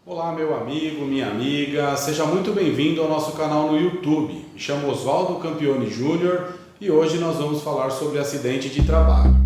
Olá, meu amigo, minha amiga, seja muito bem-vindo ao nosso canal no YouTube. Me chamo Oswaldo Campione Júnior e hoje nós vamos falar sobre acidente de trabalho.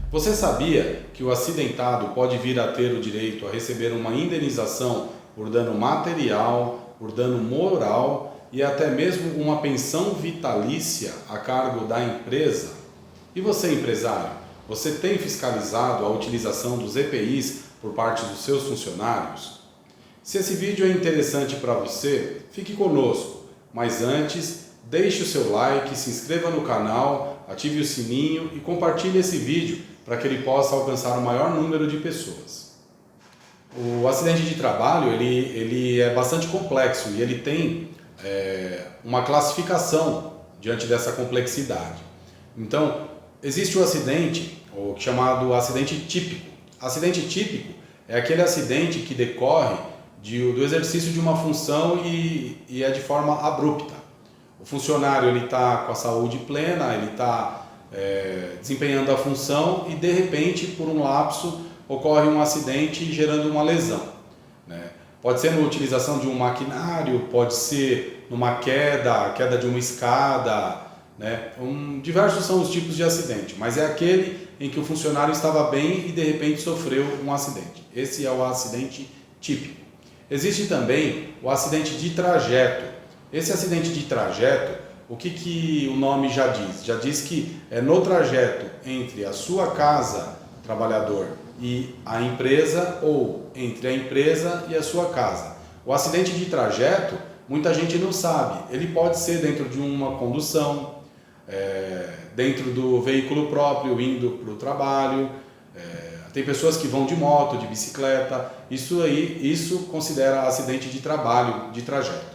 Você sabia que o acidentado pode vir a ter o direito a receber uma indenização por dano material, por dano moral e até mesmo uma pensão vitalícia a cargo da empresa? E você, empresário, você tem fiscalizado a utilização dos EPIs por parte dos seus funcionários? Se esse vídeo é interessante para você, fique conosco, mas antes, deixe o seu like, se inscreva no canal, ative o sininho e compartilhe esse vídeo para que ele possa alcançar o maior número de pessoas. O acidente de trabalho ele é bastante complexo e ele tem uma classificação diante dessa complexidade. Então, existe o acidente, o chamado acidente típico. Acidente típico é aquele acidente que decorre do exercício de uma função e é de forma abrupta. O funcionário está com a saúde plena, ele está desempenhando a função e de repente, por um lapso, ocorre um acidente gerando uma lesão, né? Pode ser na utilização de um maquinário, pode ser numa queda de uma escada, né? Diversos são os tipos de acidente, mas é aquele em que o funcionário estava bem e de repente sofreu um acidente. Esse é o acidente típico. Existe também o acidente de trajeto. Esse acidente de trajeto, o que o nome já diz? Já diz que é no trajeto entre a sua casa, trabalhador, e a empresa, ou entre a empresa e a sua casa. O acidente de trajeto, muita gente não sabe. Ele pode ser dentro de uma condução, dentro do veículo próprio, indo para o trabalho. Tem pessoas que vão de moto, de bicicleta. Isso considera acidente de trabalho, de trajeto.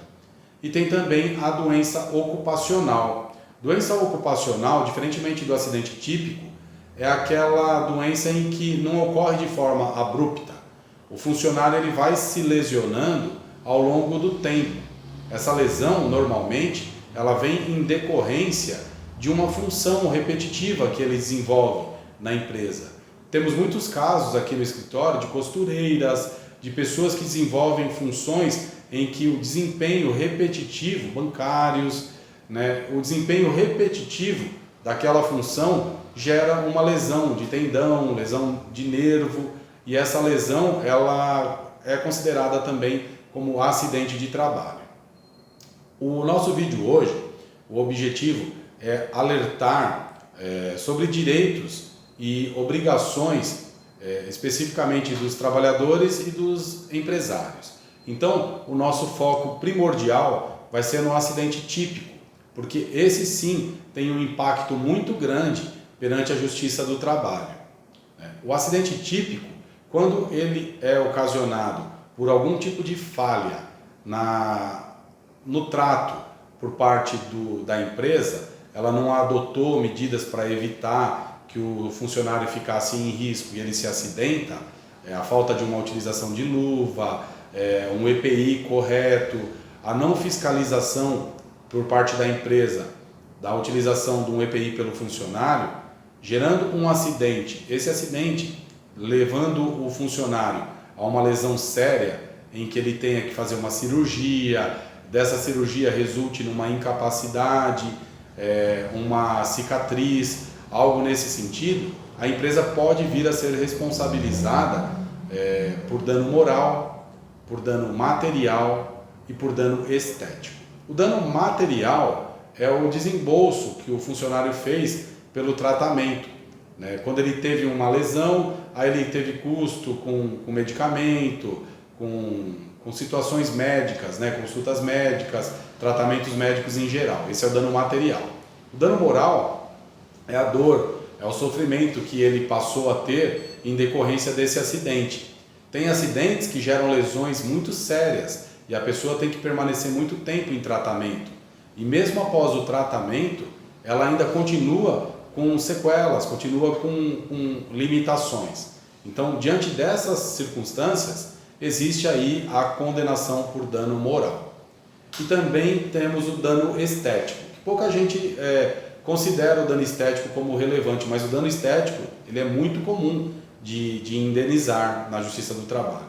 E tem também a doença ocupacional. Doença ocupacional, diferentemente do acidente típico, é aquela doença em que não ocorre de forma abrupta. O funcionário ele vai se lesionando ao longo do tempo. Essa lesão, normalmente, ela vem em decorrência de uma função repetitiva que ele desenvolve na empresa. Temos muitos casos aqui no escritório de costureiras, de pessoas que desenvolvem funções em que o desempenho repetitivo, bancários, né, o desempenho repetitivo daquela função gera uma lesão de tendão, lesão de nervo, e essa lesão ela é considerada também como acidente de trabalho. O nosso vídeo hoje, o objetivo é alertar sobre direitos e obrigações especificamente dos trabalhadores e dos empresários. Então, o nosso foco primordial vai ser no acidente típico, porque esse sim tem um impacto muito grande perante a Justiça do Trabalho. O acidente típico, quando ele é ocasionado por algum tipo de falha no trato por parte da empresa, ela não adotou medidas para evitar que o funcionário ficasse em risco e ele se acidenta, a falta de uma utilização de luva, um EPI correto, a não fiscalização por parte da empresa da utilização de um EPI pelo funcionário, gerando um acidente. Esse acidente levando o funcionário a uma lesão séria, em que ele tenha que fazer uma cirurgia, dessa cirurgia resulte numa incapacidade, uma cicatriz, algo nesse sentido, a empresa pode vir a ser responsabilizada por dano moral, por dano material e por dano estético. O dano material é o desembolso que o funcionário fez pelo tratamento, né? Quando ele teve uma lesão, aí ele teve custo com medicamento, com situações médicas, né? Consultas médicas, tratamentos médicos em geral. Esse é o dano material. O dano moral é a dor, é o sofrimento que ele passou a ter em decorrência desse acidente. Tem acidentes que geram lesões muito sérias e a pessoa tem que permanecer muito tempo em tratamento. E mesmo após o tratamento, ela ainda continua com sequelas, continua com limitações. Então, diante dessas circunstâncias, existe aí a condenação por dano moral. E também temos o dano estético, que pouca gente considera o dano estético como relevante, mas o dano estético ele é muito comum de indenizar na Justiça do Trabalho.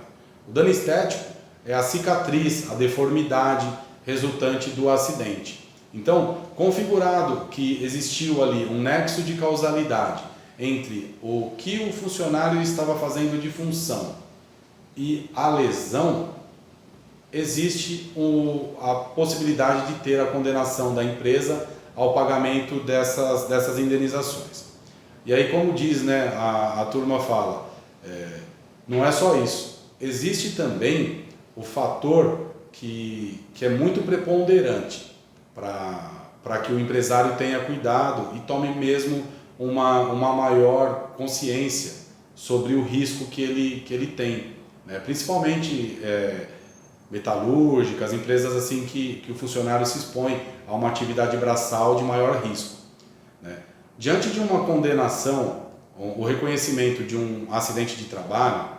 O dano estético é a cicatriz, a deformidade resultante do acidente. Então, configurado que existiu ali um nexo de causalidade entre o que o funcionário estava fazendo de função e a lesão, existe a possibilidade de ter a condenação da empresa ao pagamento dessas indenizações. E aí, como diz, né, a turma fala, não é só isso. Existe também o fator que é muito preponderante para que o empresário tenha cuidado e tome mesmo uma maior consciência sobre o risco que ele tem, né? Principalmente metalúrgicas, empresas assim que o funcionário se expõe a uma atividade braçal de maior risco, né? Diante de uma condenação, o reconhecimento de um acidente de trabalho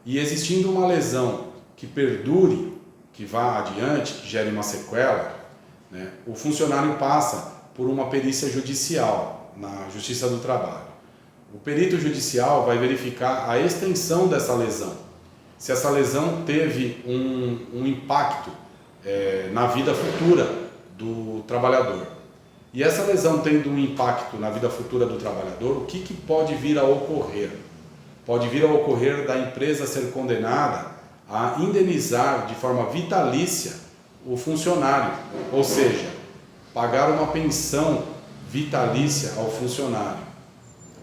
e existindo uma lesão que perdure, que vá adiante, que gere uma sequela, né, o funcionário passa por uma perícia judicial na Justiça do Trabalho. O perito judicial vai verificar a extensão dessa lesão, se essa lesão teve um impacto na vida futura do trabalhador. E essa lesão tendo um impacto na vida futura do trabalhador, o que pode vir a ocorrer? Pode vir a ocorrer da empresa ser condenada a indenizar de forma vitalícia o funcionário, ou seja, pagar uma pensão vitalícia ao funcionário.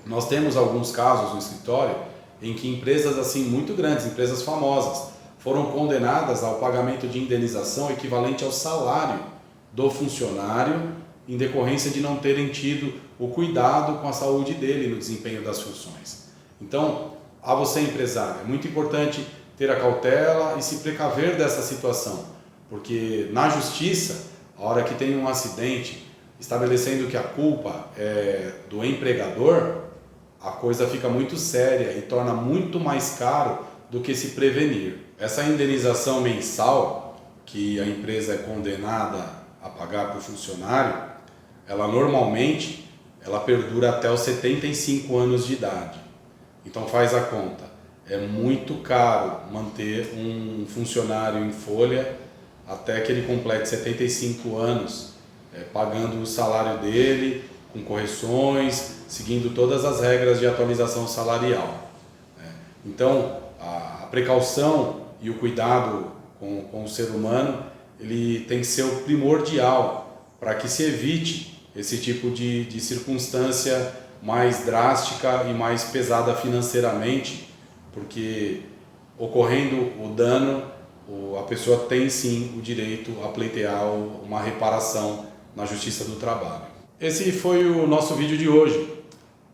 Nós temos alguns casos no escritório em que empresas assim muito grandes, empresas famosas, foram condenadas ao pagamento de indenização equivalente ao salário do funcionário em decorrência de não terem tido o cuidado com a saúde dele no desempenho das funções. Então, a você empresário, é muito importante ter a cautela e se precaver dessa situação, porque na justiça, a hora que tem um acidente estabelecendo que a culpa é do empregador, a coisa fica muito séria e torna muito mais caro do que se prevenir. Essa indenização mensal que a empresa é condenada a pagar para o funcionário, ela normalmente perdura até os 75 anos de idade. Então faz a conta. É muito caro manter um funcionário em folha até que ele complete 75 anos, pagando o salário dele, com correções, seguindo todas as regras de atualização salarial. Então, a precaução e o cuidado com o ser humano, ele tem que ser o primordial para que se evite esse tipo de circunstância mais drástica e mais pesada financeiramente, porque ocorrendo o dano, a pessoa tem sim o direito a pleitear uma reparação na Justiça do Trabalho. Esse foi o nosso vídeo de hoje.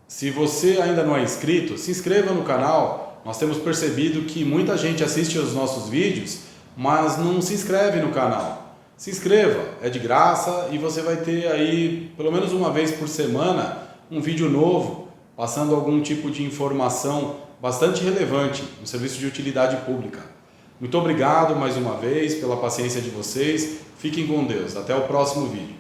Se você ainda não é inscrito, se inscreva no canal. Nós temos percebido que muita gente assiste os nossos vídeos, mas não se inscreve no canal. Se inscreva, é de graça e você vai ter aí, pelo menos uma vez por semana, um vídeo novo, passando algum tipo de informação bastante relevante no serviço de utilidade pública. Muito obrigado mais uma vez pela paciência de vocês. Fiquem com Deus. Até o próximo vídeo.